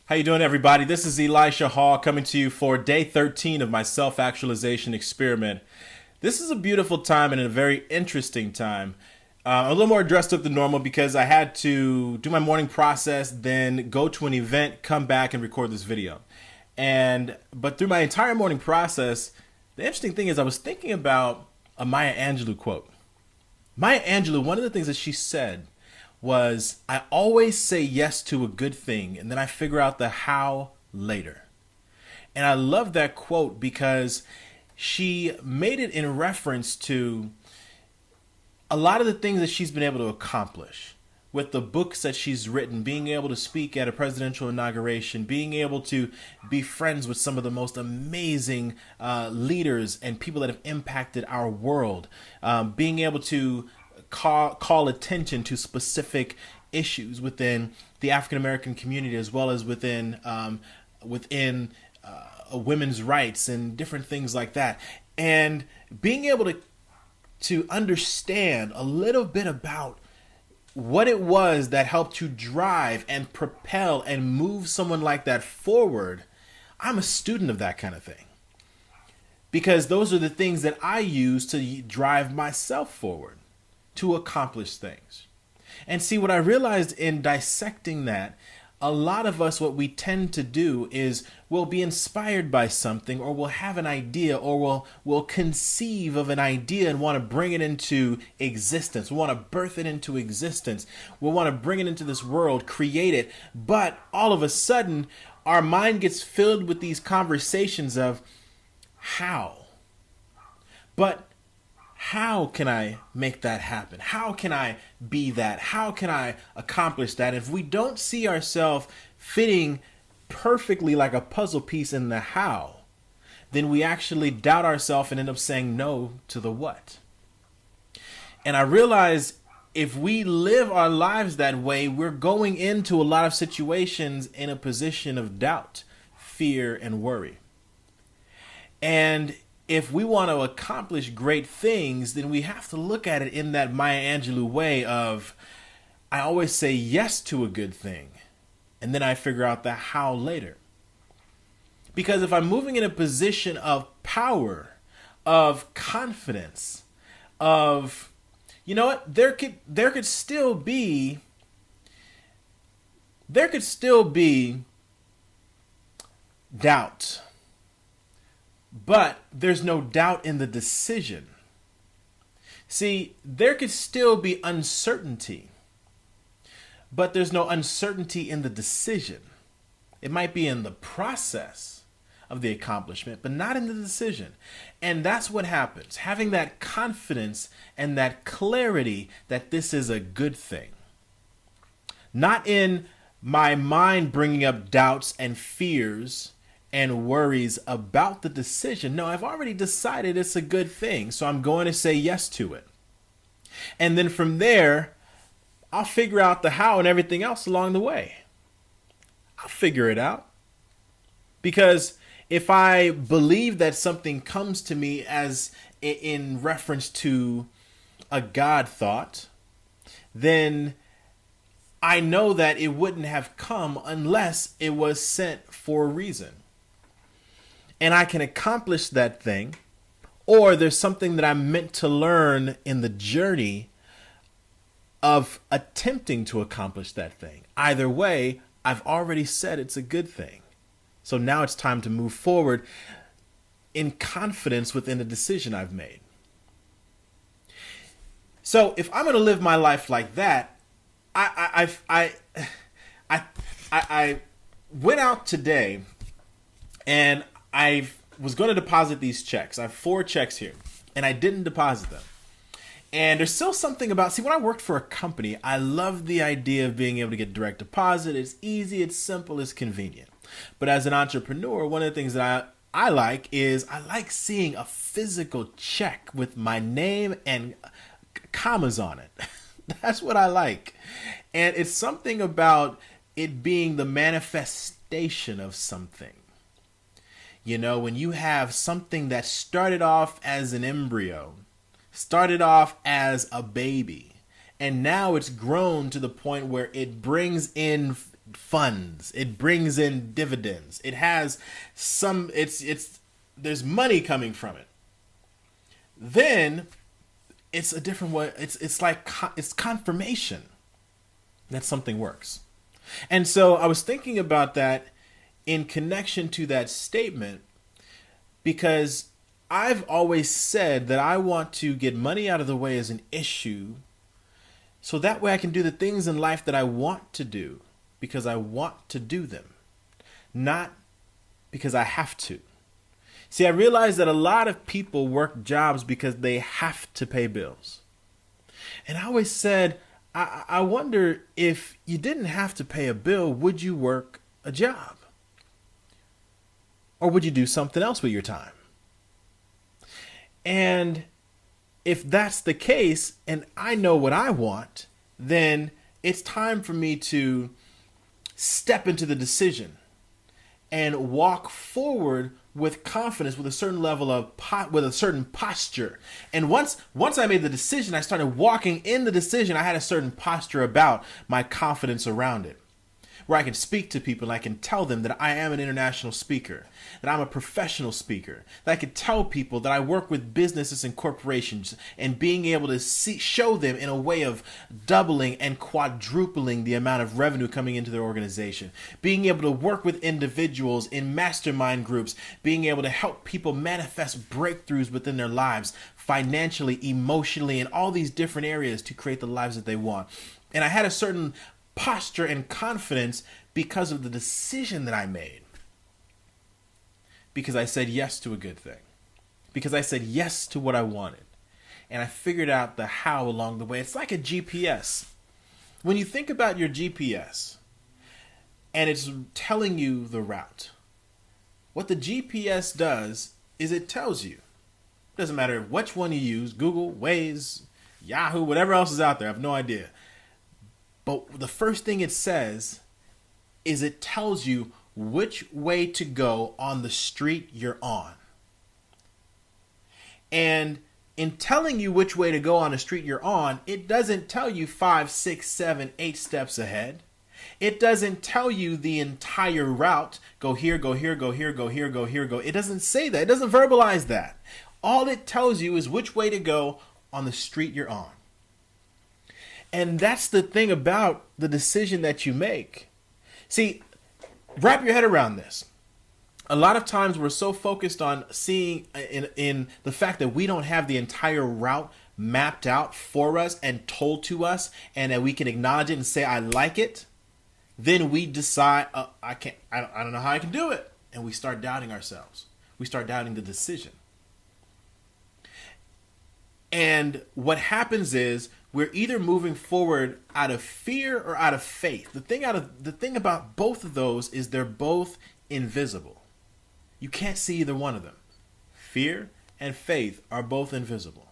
How you doing, everybody? This is Elisha Hall coming to you for day 13 of my self-actualization experiment. This is a beautiful time and a very interesting time. I'm a little more dressed up than normal because I had to do my morning process, then go to an event, come back and record this video. But through my entire morning process, the interesting thing is I was thinking about a Maya Angelou quote. Maya Angelou, one of the things that she said was, I always say yes to a good thing and then I figure out the how later. And I love that quote because she made it in reference to a lot of the things that she's been able to accomplish with the books that she's written, being able to speak at a presidential inauguration, being able to be friends with some of the most amazing leaders and people that have impacted our world, being able to call attention to specific issues within the African American community, as well as within women's rights and different things like that, and being able to understand a little bit about what it was that helped to drive and propel and move someone like that forward. I'm a student of that kind of thing because those are the things that I use to drive myself forward, to accomplish things. And see, what I realized in dissecting that, a lot of us, what we tend to do is we'll be inspired by something, or we'll have an idea, or we'll conceive of an idea and want to bring it into existence. We want to birth it into existence. We want to bring it into this world, create it. But all of a sudden, our mind gets filled with these conversations of how. But how can I make that happen? How can I be that? How can I accomplish that? If we don't see ourselves fitting perfectly like a puzzle piece in the how, then we actually doubt ourselves and end up saying no to the what. And I realize if we live our lives that way, we're going into a lot of situations in a position of doubt, fear, and worry. And if we want to accomplish great things, then we have to look at it in that Maya Angelou way of, I always say yes to a good thing, and then I figure out the how later. Because if I'm moving in a position of power, of confidence, of, you know what, there could still be doubt. But there's no doubt in the decision. See, there could still be uncertainty, but there's no uncertainty in the decision. It might be in the process of the accomplishment, but not in the decision. And that's what happens. Having that confidence and that clarity that this is a good thing. Not in my mind bringing up doubts and fears and worries about the decision. No, I've already decided it's a good thing, so I'm going to say yes to it. And then from there, I'll figure out the how and everything else along the way. I'll figure it out. Because if I believe that something comes to me as in reference to a God thought, then I know that it wouldn't have come unless it was sent for a reason. And I can accomplish that thing, or there's something that I'm meant to learn in the journey of attempting to accomplish that thing. Either way, I've already said it's a good thing. So now it's time to move forward in confidence within the decision I've made. So if I'm going to live my life like that, I went out today and I was going to deposit these checks. I have 4 checks here, and I didn't deposit them. And there's still something about, see, when I worked for a company, I loved the idea of being able to get direct deposit. It's easy, it's simple, it's convenient. But as an entrepreneur, one of the things that I like is I like seeing a physical check with my name and commas on it. That's what I like. And it's something about it being the manifestation of something. You know, when you have something that started off as an embryo, started off as a baby, and now it's grown to the point where it brings in funds. It brings in dividends. It has some, there's money coming from it. Then it's a different way. It's like, it's confirmation that something works. And so I was thinking about that in connection to that statement, because I've always said that I want to get money out of the way as an issue, so that way I can do the things in life that I want to do because I want to do them, not because I have to. See, I realize that a lot of people work jobs because they have to pay bills. And I always said, I wonder, if you didn't have to pay a bill, would you work a job? Or would you do something else with your time? And if that's the case, and I know what I want, then it's time for me to step into the decision and walk forward with confidence, with a certain level of with a certain posture. And once I made the decision, I started walking in the decision. I had a certain posture about my confidence around it, where I can speak to people and I can tell them that I am an international speaker, that I'm a professional speaker, that I can tell people that I work with businesses and corporations, and being able to show them in a way of doubling and quadrupling the amount of revenue coming into their organization, being able to work with individuals in mastermind groups, being able to help people manifest breakthroughs within their lives, financially, emotionally, in all these different areas to create the lives that they want. And I had a certain posture and confidence because of the decision that I made. Because I said yes to a good thing. Because I said yes to what I wanted. And I figured out the how along the way. It's like a GPS. When you think about your GPS and it's telling you the route, what the GPS does is it tells you. It doesn't matter which one you use, Google, Waze, Yahoo, whatever else is out there, I have no idea. But the first thing it says is it tells you which way to go on the street you're on. And in telling you which way to go on the street you're on, it doesn't tell you 5, 6, 7, 8 steps ahead. It doesn't tell you the entire route. Go here, go here, go here, go here, go here, go. It doesn't say that. It doesn't verbalize that. All it tells you is which way to go on the street you're on. And that's the thing about the decision that you make. See, wrap your head around this. A lot of times we're so focused on seeing in the fact that we don't have the entire route mapped out for us and told to us, and that we can acknowledge it and say, I like it. Then we decide, I don't know how I can do it. And we start doubting ourselves. We start doubting the decision. And what happens is we're either moving forward out of fear or out of faith. The thing about both of those is they're both invisible. You can't see either one of them. Fear and faith are both invisible.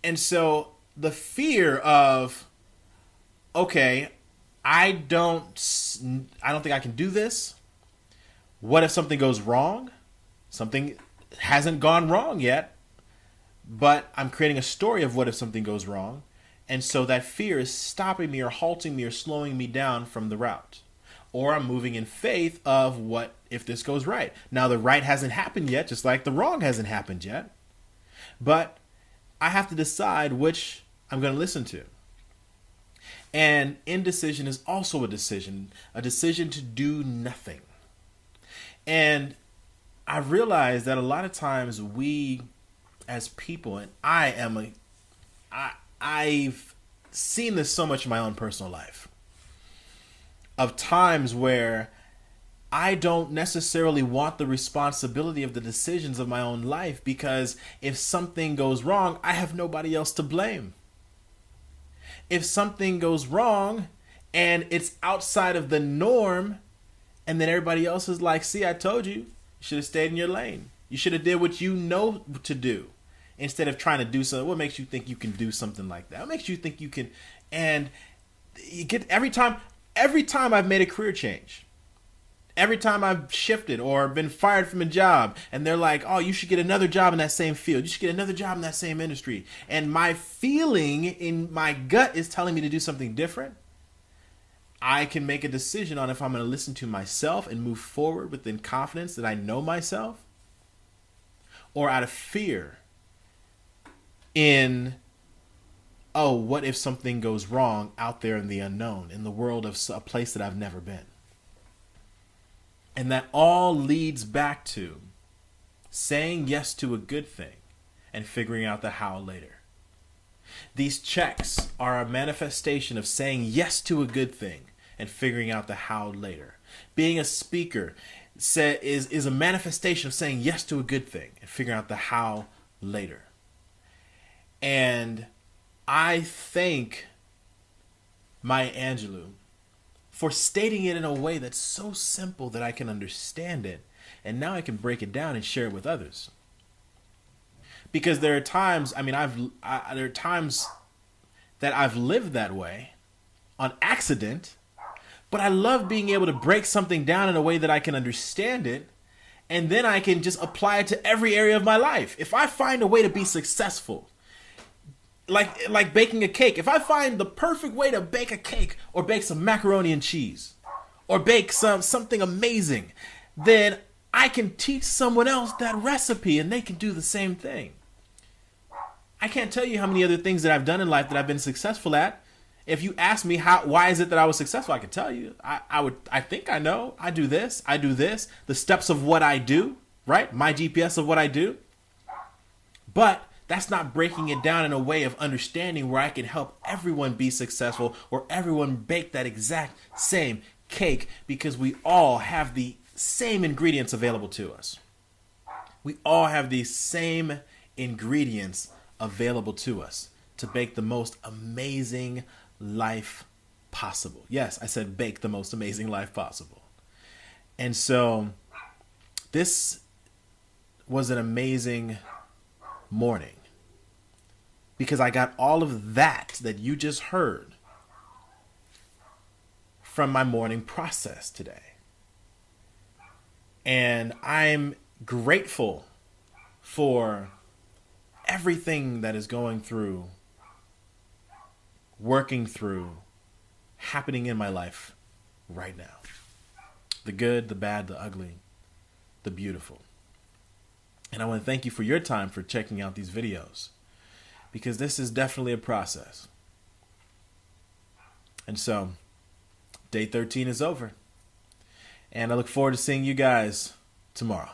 And so the fear of, okay, I don't think I can do this. What if something goes wrong? Something hasn't gone wrong yet. But I'm creating a story of what if something goes wrong. And so that fear is stopping me or halting me or slowing me down from the route. Or I'm moving in faith of what if this goes right. Now the right hasn't happened yet, just like the wrong hasn't happened yet. But I have to decide which I'm going to listen to. And indecision is also a decision to do nothing. And I realize that a lot of times we as people, and I've seen this so much in my own personal life, of times where I don't necessarily want the responsibility of the decisions of my own life, because if something goes wrong, I have nobody else to blame. If something goes wrong and it's outside of the norm, and then everybody else is like, see, I told you, you should have stayed in your lane. You should have did what you know to do instead of trying to do something. What makes you think you can do something like that? What makes you think you can? And you get every time I've made a career change, every time I've shifted or been fired from a job, and they're like, oh, you should get another job in that same field. You should get another job in that same industry. And my feeling in my gut is telling me to do something different. I can make a decision on if I'm going to listen to myself and move forward within confidence that I know myself, or out of fear in, oh, what if something goes wrong out there in the unknown, in the world of a place that I've never been. And that all leads back to saying yes to a good thing and figuring out the how later. These checks are a manifestation of saying yes to a good thing and figuring out the how later. Being a speaker is a manifestation of saying yes to a good thing and figuring out the how later. And I thank my Angelou for stating it in a way that's so simple that I can understand it. And now I can break it down and share it with others. Because there are times, there are times that I've lived that way on accident, but I love being able to break something down in a way that I can understand it, and then I can just apply it to every area of my life. If I find a way to be successful, like baking a cake, if I find the perfect way to bake a cake or bake some macaroni and cheese or bake something amazing, then I can teach someone else that recipe and they can do the same thing. I can't tell you how many other things that I've done in life that I've been successful at. If you ask me why is it that I was successful, I could tell you. I think I know. I do this. The steps of what I do, right? My GPS of what I do. But that's not breaking it down in a way of understanding where I can help everyone be successful or everyone bake that exact same cake, because we all have the same ingredients available to us. We all have the same ingredients available to us to bake the most amazing life possible. Yes, I said bake the most amazing life possible. And so this was an amazing morning because I got all of that you just heard from my morning process today. And I'm grateful for everything that is going through, working through, happening in my life right now. The good, the bad, the ugly, the beautiful. And I want to thank you for your time for checking out these videos, because this is definitely a process. And so, day 13 is over. And I look forward to seeing you guys tomorrow.